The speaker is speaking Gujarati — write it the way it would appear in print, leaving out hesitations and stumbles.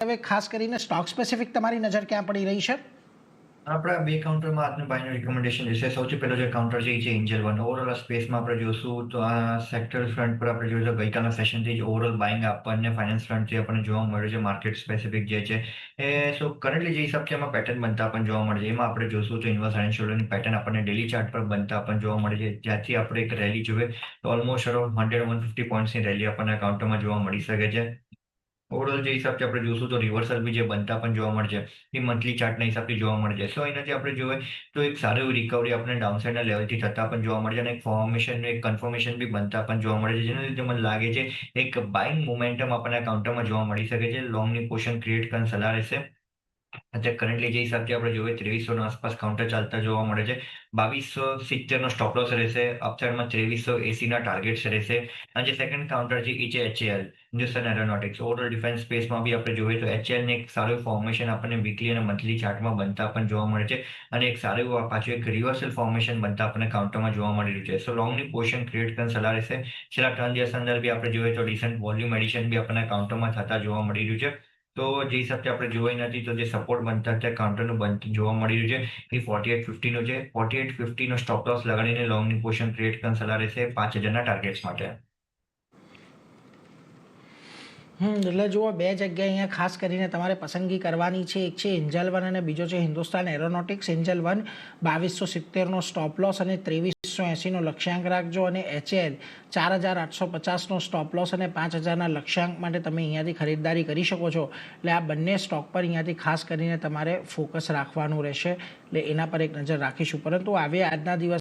હવે ખાસ કરીને સ્ટોક સ્પેસિફિક તમારી નજર ક્યાં પડી રહી છે? આપણા બે કાઉન્ટરમાં આજનું બાયનું રિકમેન્ડેશન રહેશે. સૌથી પહેલો જે કાઉન્ટર છે એ છે એન્જલ વન. ઓવરઓલ આ સ્પેસમાં આપણે જોશું તો આ સેક્ટર ફ્રન્ટ પર આપણે જોઈએ તો ગઈકાલના સેશનથી જ ઓવરઓલ બાઇંગ આપણને ફાઇનાન્સ ફ્રન્ટથી આપણને જોવા મળ્યું છે. માર્કેટ સ્પેસિફિક જે છે કરન્ટલી જે હિસાબથી એમાં પેટર્ન બનતા આપણને જોવા મળે છે, એમાં આપણે જોશું તો ઇન્વર્સ એન્ડ શોલ્ડરની પેટર્ન આપણને ડેલી ચાર્ટ પર બનતા આપણને જોવા મળે છે. જ્યાંથી આપણે એક રેલી જોઈએ તો ઓલમોસ્ટ અરાઉન્ડ 100-150 પોઈન્ટ્સની રેલી આપણને આ કાઉન્ટરમાં જોવા મળી શકે છે. ઓવરઓલ જે હિસાબથી આપણે જોશું તો રિવર્સલ બી જે બનતા પણ જોવા મળશે એ મંથલી ચાર્ટના હિસાબથી જોવા મળે છે. સો એનાથી આપણે જોઈએ તો એક સારી એવી રિકવરી આપણને ડાઉનસાઇડના લેવલથી થતા પણ જોવા મળે છે અને એક ફોર્મેશન એક કન્ફર્મેશન બી બનતા પણ જોવા મળે છે, જેના લીધે મને લાગે છે એક બાઇંગ મોમેન્ટમ આપણને કાઉન્ટરમાં જોવા મળી શકે છે. લોંગની પોર્શન ક્રિએટ કરવાની સલાહ રહેશે. અત્યારે કરન્ટલી જે હિસાબથી આપણે જોઈએ 2300 આસપાસ કાઉન્ટર ચાલતા જોવા મળે છે. 2270 સ્ટોપ લોસ રહેશે. અપસાઇડમાં 2380 ટાર્ગેટ્સ રહેશે. અને જે સેકન્ડ કાઉન્ટર છે એ છે HAL, Hindustan aeronautics. Overall defence સ્પેસમાં બી આપણે જોઈએ તો HALને એક સારું ફોર્મેશન આપણને વીકલી અને મંથલી ચાર્ટમાં બનતા પણ જોવા મળે છે અને એક સારું એવું પાછું એક રિવર્સલ ફોર્મેશન બનતા આપણને કાઉન્ટરમાં જોવા મળી રહ્યું છે. સો લોંગની પોર્શન ક્રિએટ કરવાની સલાહ રહેશે. છેલ્લા 3 દિવસ અંદર બી આપણે જોઈએ તો રિસન્ટ વોલ્યુમ એડિશન બી આપણને કાઉન્ટરમાં થતા જોવા મળી રહ્યું છે. તો જે હિસાબથી આપણે જોઈ નથી તો જે સપોર્ટ બનતા અત્યારે કાઉન્ટરનું બનતું જોવા મળી રહ્યું છે એ 4850 છે. 4850 સ્ટોપ લોસ લગાડીને લોંગની પોર્શન ક્રિએટ કરવાની સલાહ રહેશે 5000 ટાર્ગેટ્સ માટે. એટલે જુઓ, બે જગ્યાએ અહીંયા ખાસ કરીને તમારે પસંદગી કરવાની છે. એક છે એન્જલ વન અને બીજો છે હિન્દુસ્તાન એરોનોટિક્સ. એન્જલ વન 2270નો સ્ટોપ લોસ અને 2380નો લક્ષ્યાંક રાખજો અને HAL 4850નો સ્ટોપ લોસ અને 5000ના લક્ષ્યાંક માટે તમે અહીંયાથી ખરીદદારી કરી શકો છો. એટલે આ બંને સ્ટોક પર અહીંયાથી ખાસ કરીને તમારે ફોકસ રાખવાનું રહેશે. એટલે એના પર એક નજર રાખીશું. પરંતુ આવે આજના દિવસ